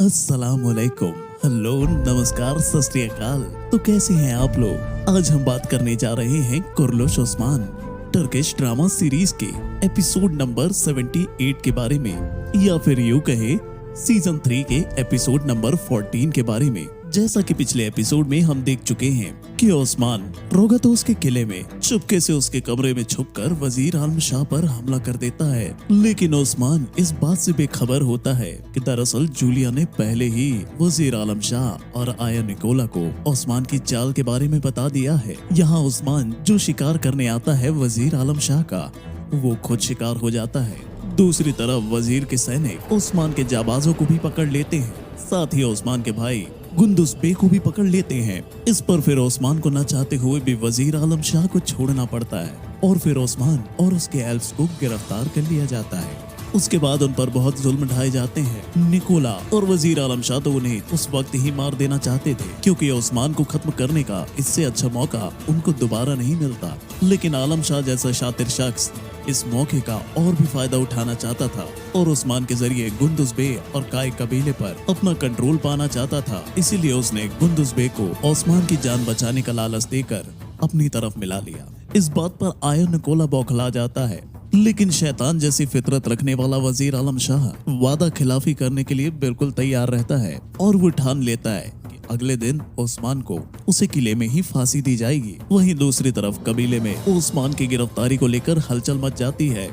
अस्सलाम वालेकुम, हेलो, नमस्कार, सत श्री अकाल। तो कैसे हैं आप लोग? आज हम बात करने जा रहे हैं कुर्लुश ओस्मान टर्किश ड्रामा सीरीज के एपिसोड नंबर 78 के बारे में, या फिर यूं कहे सीजन 3 के एपिसोड नंबर 14 के बारे में। जैसा कि पिछले एपिसोड में हम देख चुके हैं कि ओस्मान रोगातोस के किले में चुपके से उसके कमरे में छुपकर वजीर आलम शाह पर हमला कर देता है, लेकिन ओस्मान इस बात से बेखबर होता है कि दरअसल जूलिया ने पहले ही वजीर आलम शाह और आया निकोला को ओस्मान की चाल के बारे में बता दिया है। यहाँ ओस्मान जो शिकार करने आता है वजीर आलम शाह का, वो खुद शिकार हो जाता है। दूसरी तरफ वजीर के सैनिक ओस्मान के जाबाजों को भी पकड़ लेते हैं, साथ ही ओस्मान के भाई गुंदुस बे को भी पकड़ लेते हैं। इस पर फिर ओस्मान को न चाहते हुए भी वजीर आलम शाह को छोड़ना पड़ता है और फिर ओस्मान और उसके एल्फ्स को गिरफ्तार कर लिया जाता है। उसके बाद उन पर बहुत जुल्म ढाए जाते हैं। निकोला और वजीर आलम शाह तो उन्हें उस वक्त ही मार देना चाहते थे, क्योंकि ओस्मान को खत्म करने का इससे अच्छा मौका उनको दोबारा नहीं मिलता। लेकिन आलम शाह जैसा शातिर शख्स इस मौके का और भी फायदा उठाना चाहता था और ओस्मान के जरिए गुंदुस बे और काय कबीले पर अपना कंट्रोल पाना चाहता था। इसीलिए उसने गुंदुस बे को ओस्मान की जान बचाने का लालच देकर अपनी तरफ मिला लिया। इस बात पर आया निकोला बौखला जाता है, लेकिन शैतान जैसी फितरत रखने वाला वजीर आलम शाह वादा खिलाफी करने के लिए बिल्कुल तैयार रहता है और वो ठान लेता है कि अगले दिन ओस्मान को उसे किले में ही फांसी दी जाएगी। वहीं दूसरी तरफ कबीले में ओस्मान की गिरफ्तारी को लेकर हलचल मच जाती है,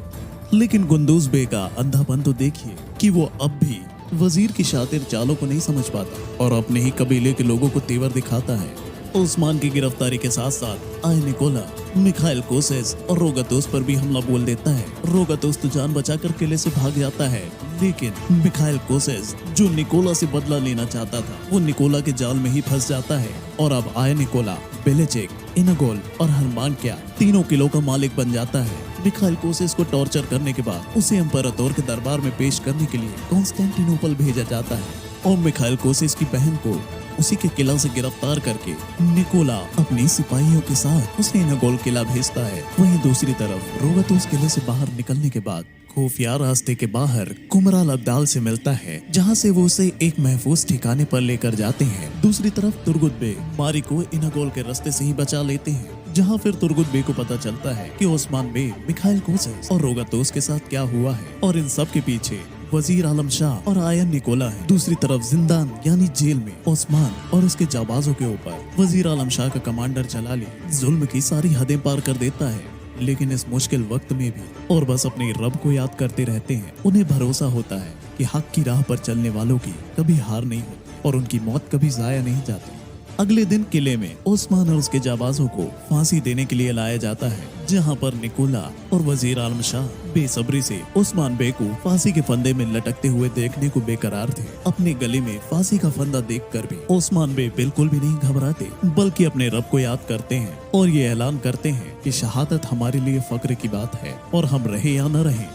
लेकिन गुंदुस बे का अंधापन तो देखिए कि वो अब भी वजीर की शातिर चालों को नहीं समझ पाता और अपने ही कबीले के लोगों को तेवर दिखाता है। ओस्मान की गिरफ्तारी के साथ साथ आय निकोला मिखाइल कोसेस और रोगातोस पर भी हमला बोल देता है। रोगातोस तो जान बचाकर किले से भाग जाता है, लेकिन मिखाइल कोसेस जो निकोला से बदला लेना चाहता था, वो निकोला के जाल में ही फंस जाता है और अब आय निकोला, बेलेचेक, इनागोल और हरमानक्या तीनों किलों का मालिक बन जाता है। मिखाइल कोसेस को टॉर्चर करने के बाद उसे एम्परातोर के दरबार में पेश करने के लिए कॉन्स्टेंटिनोपल भेजा जाता है और मिखाइल कोसेस की बहन को उसी के किला से गिरफ्तार करके निकोला अपनी सिपाहियों के साथ उसे इनागोल किला भेजता है। वहीं दूसरी तरफ रोगातोस किले से बाहर निकलने के बाद खुफिया रास्ते के बाहर कुमराल अब्दाल से मिलता है, जहां से वो उसे एक महफूज ठिकाने पर लेकर जाते हैं। दूसरी तरफ तुर्गुत बे मारी को इनागोल के रास्ते से ही बचा लेते हैं, जहां फिर तुर्गुत बे को पता चलता है कि ओस्मान बे, मिखाइल कोसेस और रोगातोस के साथ क्या हुआ है और इन सब के पीछे वजीर आलम शाह और आयन निकोला है। दूसरी तरफ जिंदान यानी जेल में ओस्मान और उसके जाबाजों के ऊपर वजीर आलम शाह का कमांडर जलाली जुल्म की सारी हदें पार कर देता है, लेकिन इस मुश्किल वक्त में भी और बस अपने रब को याद करते रहते हैं। उन्हें भरोसा होता है कि हक की राह पर चलने वालों की कभी हार नहीं होती और उनकी मौत कभी जाया नहीं जाती। अगले दिन किले में ओस्मान और उसके जाबाजों को फांसी देने के लिए लाया जाता है, जहां पर निकोला और वजीर आलम शाह बेसब्री से ओस्मान बे को फांसी के फंदे में लटकते हुए देखने को बेकरार थे। अपने गले में फांसी का फंदा देखकर भी ओस्मान बे बिल्कुल भी नहीं घबराते, बल्कि अपने रब को याद करते हैं और ये ऐलान करते हैं कि शहादत हमारे लिए फक्र की बात है और हम रहे या न रहे,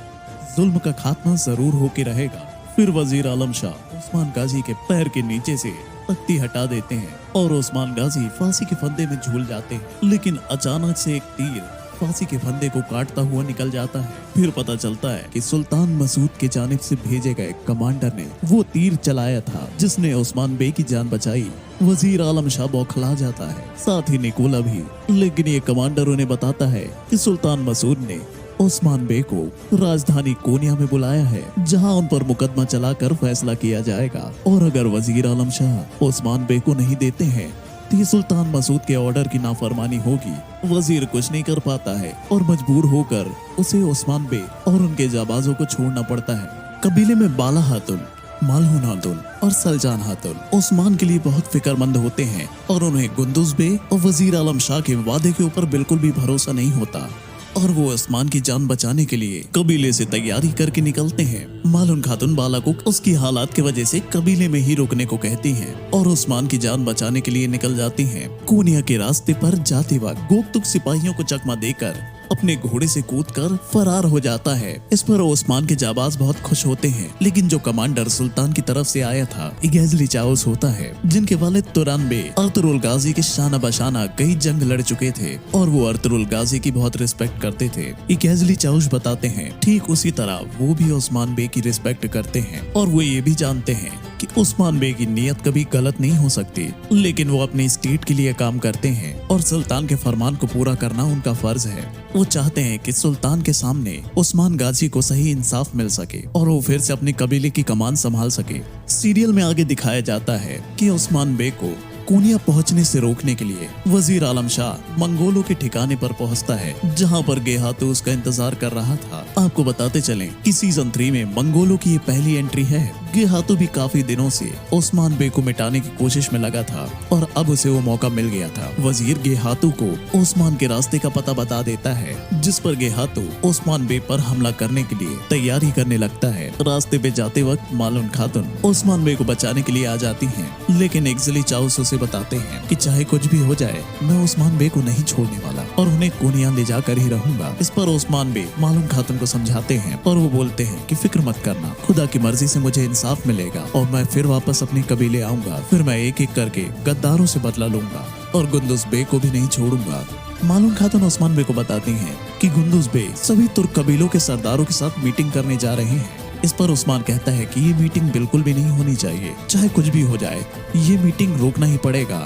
जुल्म का खात्मा जरूर होके रहेगा। फिर वजीर आलम शाह ओस्मान गाजी के पैर के नीचे से तख्ती हटा देते हैं और ओस्मान गाजी फांसी के फंदे में झूल जाते हैं, लेकिन अचानक से एक तीर फांसी के फंदे को काटता हुआ निकल जाता है। फिर पता चलता है कि सुल्तान मसूद के जानिब से भेजे गए कमांडर ने वो तीर चलाया था जिसने ओस्मान बे की जान बचाई। वजीर आलम शाह बौखला जाता है, साथ ही निकोला भी, लेकिन ये कमांडर उन्हें बताता है कि सुल्तान मसूद ने ओस्मान बे को राजधानी कोनिया में बुलाया है, जहां उन पर मुकदमा चलाकर फैसला किया जाएगा और अगर वजीर आलम शाह ओस्मान बे को नहीं देते हैं तो ये सुल्तान मसूद के ऑर्डर की नाफरमानी होगी। वजीर कुछ नहीं कर पाता है और मजबूर होकर उसे ओस्मान बे और उनके जाबाजों को छोड़ना पड़ता है। कबीले में बाला हातुन, मालहुन हातुन और सलजान हातुन ओस्मान के लिए बहुत फिक्रमंद होते हैं और उन्हें गुंदुस बे और वजीर आलम शाह के वादे के ऊपर बिल्कुल भी भरोसा नहीं होता और वो ओस्मान की जान बचाने के लिए कबीले से तैयारी करके निकलते हैं। मालून खातून बाला को उसकी हालात की वजह से कबीले में ही रुकने को कहती हैं और ओस्मान की जान बचाने के लिए निकल जाती हैं। कोनिया के रास्ते पर जाते वक्त गोपतुक सिपाहियों को चकमा देकर अपने घोड़े से कूदकर फरार हो जाता है। इस पर ओस्मान के जाबाज बहुत खुश होते हैं, लेकिन जो कमांडर सुल्तान की तरफ से आया था इगेजली चाउस होता है, जिनके वालिद तुरान बे अर्तुरुल गाजी के शाना बशाना कई जंग लड़ चुके थे और वो अर्तुरुल गाजी की बहुत रिस्पेक्ट करते थे। इगेजली चाउस बताते हैं ठीक उसी तरह वो भी ओस्मान बे की रिस्पेक्ट करते हैं और वो ये भी जानते हैं कि उस्मान बे की नीयत कभी गलत नहीं हो सकती, लेकिन वो अपनी स्टेट के लिए काम करते हैं और सुल्तान के फरमान को पूरा करना उनका फर्ज है। वो चाहते हैं कि सुल्तान के सामने उस्मान गाजी को सही इंसाफ मिल सके और वो फिर से अपने कबीले की कमान संभाल सके। सीरियल में आगे दिखाया जाता है कि उस्मान बे को कोनिया पहुंचने से रोकने के लिए वजीर आलम शाह मंगोलों के ठिकाने पर पहुंचता है, जहां पर गेहातू उसका इंतजार कर रहा था। आपको बताते चलें कि सीजन 3 में मंगोलों की ये पहली एंट्री है। गेहातू भी काफी दिनों से उस्मान बे को मिटाने की कोशिश में लगा था और अब उसे वो मौका मिल गया था। वजीर गेहातू को उस्मान के रास्ते का पता बता देता है, जिस पर गेहातू उस्मान बे पर हमला करने के लिए तैयारी करने लगता है। रास्ते पे जाते वक्त मालून खातून उस्मान बे को बचाने के लिए आ जाती है, लेकिन एक्जली चाउस उसे बताते हैं कि चाहे कुछ भी हो जाए मैं उस्मान बे को नहीं छोड़ने वाला और उन्हें कोनिया ले जाकर ही रहूंगा। इस पर उस्मान बे मालून खातून को समझाते हैं और वो बोलते हैं कि फिक्र मत करना, खुदा की मर्जी से मुझे इंसाफ मिलेगा और मैं फिर वापस अपने कबीले आऊंगा। फिर मैं एक एक करके गद्दारों से बदला लूंगा और गुंदुज बे को भी नहीं छोड़ूंगा। मालून खातून उस्मान बे को बताती हैं कि गुंदुज बे सभी तुर्क कबीलों के सरदारों के साथ मीटिंग करने जा रहे हैं। इस पर उस्मान कहता है कि ये मीटिंग बिल्कुल भी नहीं होनी चाहिए, चाहे कुछ भी हो जाए ये मीटिंग रोकना ही पड़ेगा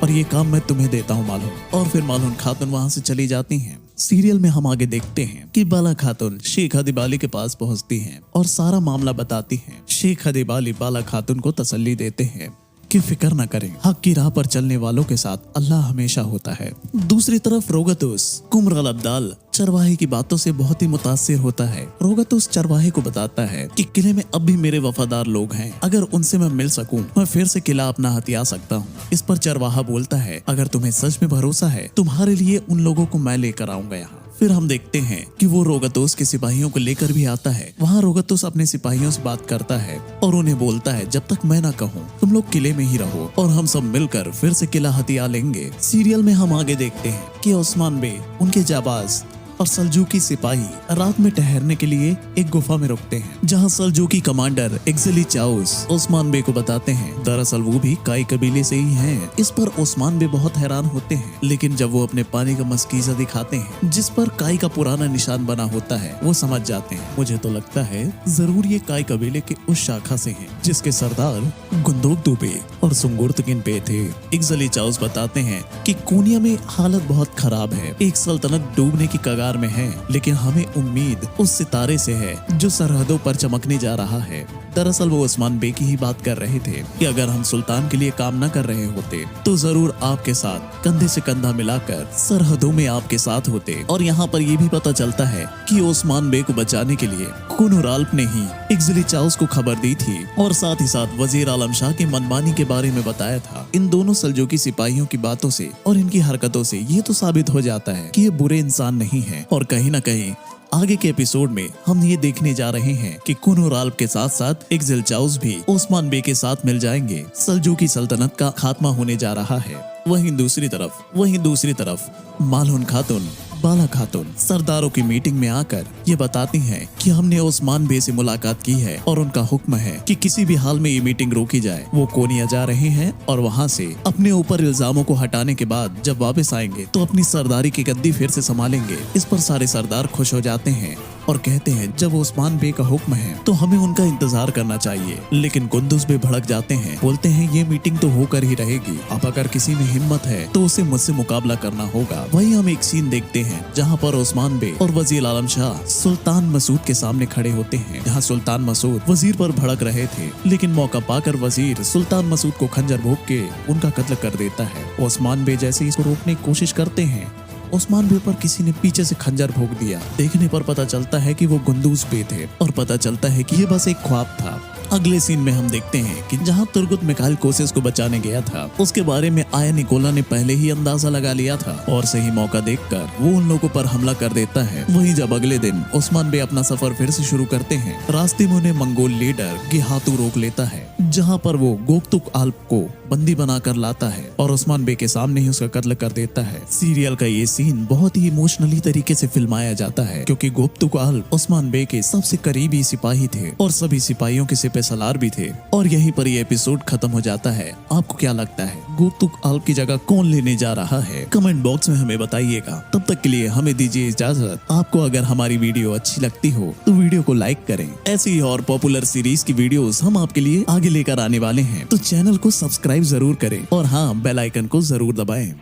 और ये काम मैं तुम्हें देता हूँ मालून। और फिर मालून खातून वहाँ से चली जाती हैं। सीरियल में हम आगे देखते हैं कि बाला खातून शेख हदीबाली के पास पहुँचती हैं और सारा मामला बताती हैं। शेख हदीबाली बाला खातून को तसल्ली देते हैं कि फिक्र न करें, हक की राह पर चलने वालों के साथ अल्लाह हमेशा होता है। दूसरी तरफ रोगतुस कुमरल अब्दाल चरवाहे की बातों से बहुत ही मुतासिर होता है। रोगतुस चरवाहे को बताता है कि किले में अब भी मेरे वफादार लोग हैं, अगर उनसे मैं मिल सकूं मैं फिर से किला अपना हथिया सकता हूं। इस पर चरवाहा बोलता है, अगर तुम्हें सच में भरोसा है तुम्हारे लिए उन लोगों को मैं लेकर आऊंगा यहाँ। फिर हम देखते हैं कि वो रोगतुस के सिपाहियों को लेकर भी आता है। वहाँ रोगतुस अपने सिपाहियों से बात करता है और उन्हें बोलता है, जब तक मैं ना कहूँ तुम लोग किले में ही रहो और हम सब मिलकर फिर से किला हथिया लेंगे। सीरियल में हम आगे देखते हैं कि उस्मान बे, उनके जाबाज और सल्जूकी सिपाही रात में ठहरने के लिए एक गुफा में रुकते हैं, जहां सल्जूकी कमांडर एक्जली चाउस उस्मान बे को बताते हैं दरअसल वो भी काई कबीले से ही हैं। इस पर उस्मान बे बहुत हैरान होते हैं, लेकिन जब वो अपने पानी का मस्कीजा दिखाते हैं जिस पर काई का पुराना निशान बना होता है, वो समझ जाते हैं। मुझे तो लगता है जरूर ये काई कबीले के उस शाखा से हैं जिसके सरदार गुंदोक दुबे और सुंगुर्तगिन पे थे। एक्जली चाउस बताते हैं कि कोनिया में हालत बहुत खराब है, एक सल्तनत डूबने की कगार में है, लेकिन हमें उम्मीद उस सितारे से है जो सरहदों पर चमकने जा रहा है। दरअसल वो उस्मान बे की ही बात कर रहे थे कि अगर हम सुल्तान के लिए काम न कर रहे होते तो जरूर आपके साथ कंधे से कंधा मिलाकर सरहदों में आपके साथ होते। और यहाँ पर ये भी पता चलता है कि उस्मान बे को बचाने के लिए कुनुराल्प ने ही एक्जली चाउस को खबर दी थी और साथ ही साथ वजीर आलम शाह की मनमानी के बारे में बताया था। इन दोनों सल्जूकी सिपाहियों की बातों से और इनकी हरकतों से ये तो साबित हो जाता है कि ये बुरे इंसान नहीं है और कहीं न कहीं आगे के एपिसोड में हम ये देखने जा रहे हैं कि कुनुराल्प के साथ साथ एक्जल चाउस भी उस्मान बे के साथ मिल जाएंगे। सल्जूकी सल्तनत का खात्मा होने जा रहा है। वहीं दूसरी तरफ मालून खातून बाला खातून सरदारों की मीटिंग में आकर ये बताती हैं कि हमने उस्मान बे से मुलाकात की है और उनका हुक्म है कि किसी भी हाल में ये मीटिंग रोकी जाए। वो कोनिया जा रहे हैं और वहाँ से अपने ऊपर इल्जामों को हटाने के बाद जब वापस आएंगे तो अपनी सरदारी की गद्दी फिर से संभालेंगे। इस पर सारे सरदार खुश हो जाते हैं और कहते हैं जब उस्मान बे का हुक्म है तो हमें उनका इंतजार करना चाहिए। लेकिन गुंदुज बे भड़क जाते हैं, बोलते हैं ये मीटिंग तो होकर ही रहेगी, अब अगर किसी में हिम्मत है तो उसे मुझसे मुकाबला करना होगा। वहीं हम एक सीन देखते हैं जहां पर उस्मान बे और वजीर आलम शाह सुल्तान मसूद के सामने खड़े होते हैं। जहां सुल्तान मसूद वजीर पर भड़क रहे थे, लेकिन मौका पाकर वजीर सुल्तान मसूद को खंजर भोंक के उनका कत्ल कर देता है। उस्मान बे जैसे इसको रोकने की कोशिश करते हैं, उस्मान बे पर किसी ने पीछे से खंजर भोंक दिया। देखने पर पता चलता है कि वो गुंदूज बे थे और पता चलता है कि ये बस एक ख्वाब था। अगले सीन में हम देखते हैं कि जहां तुर्गुत मिखाइल कोसिस को बचाने गया था उसके बारे में आया निकोला ने पहले ही अंदाजा लगा लिया था और सही मौका देखकर वो उन लोगों पर हमला कर देता है। वहीं जब अगले दिन उस्मान बे अपना सफर फिर से शुरू करते हैं, रास्ते में उन्हें मंगोल लीडर गेहातू रोक लेता है, जहां पर वो गोक्तुक आल्प को बंदी बनाकर लाता है और उस्मान बे के सामने ही उसका कत्ल कर देता है। सीरियल का ये सीन बहुत ही इमोशनली तरीके से फिल्माया जाता है क्योंकि गुप्तुक आल्प उस्मान बे के सबसे करीबी सिपाही थे और सभी सिपाहियों के सिपह सलार भी थे। और यहीं पर ये एपिसोड खत्म हो जाता है। आपको क्या लगता है गुप्तुक आल्प की जगह कौन लेने जा रहा है? कमेंट बॉक्स में हमें बताइएगा। तब तक के लिए हमें दीजिए इजाजत। आपको अगर हमारी वीडियो अच्छी लगती हो तो वीडियो को लाइक करें। ऐसी ही और पॉपुलर सीरीज की वीडियोस हम आपके लिए आगे लेकर आने वाले हैं, तो चैनल को सब्सक्राइब जरूर करें और हाँ, बेल आइकन को जरूर दबाएं।